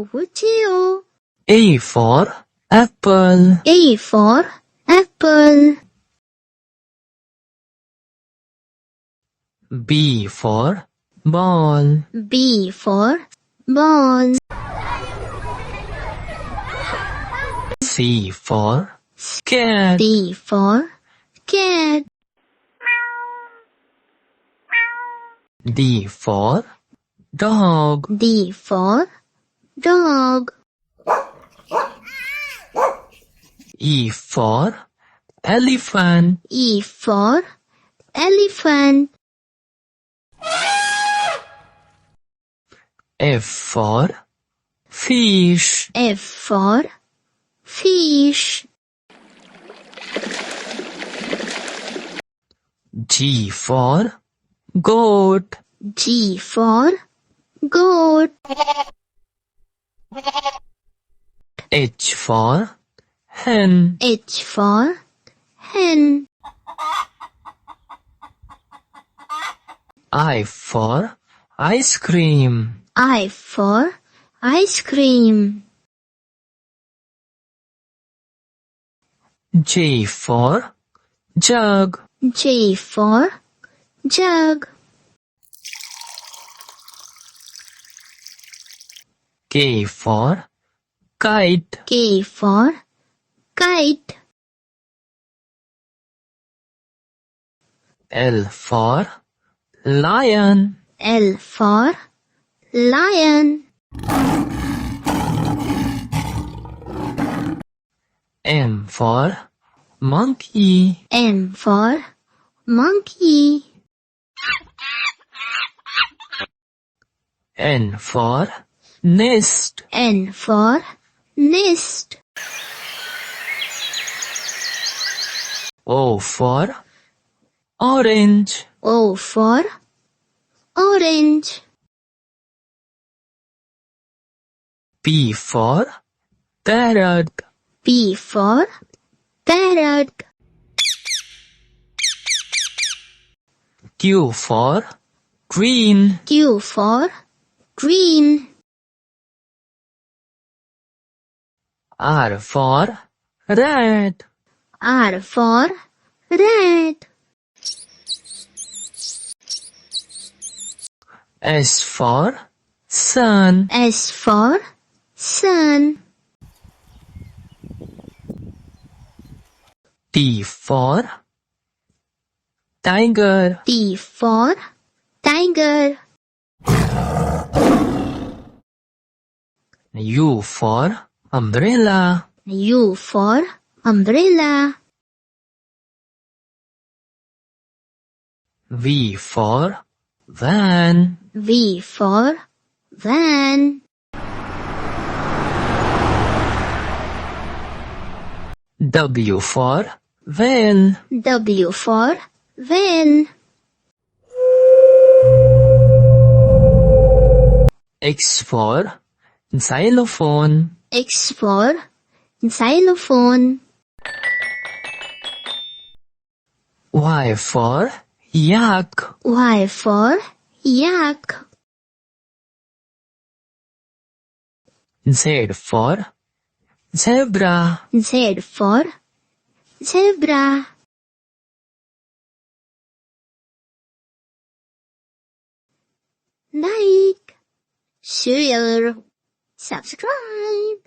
Chiu. A for apple. A for apple. B for ball. B for ball. C for cat. D for cat. D for dog. D for dog. E for elephant. E for elephant. F for fish. F for fish. G for goat. G for goat. H for hen. H for hen. I for ice cream. I for ice cream. J for jug. J for jug. K for kite. K for kite. L for lion. L for lion. M for monkey. M for monkey. N for nest. N for nest. O for orange. O for orange. P for parrot. P for parrot. Q for green. Q for green. R for rat. R for rat. S for sun. S for sun. T for tiger. T for tiger. U for umbrella. U for umbrella. V for van. V for van. W for van. W for van. X for xylophone. X for xylophone. Y for yak. Y for yak. Z for zebra. Z for zebra. Like, share, subscribe.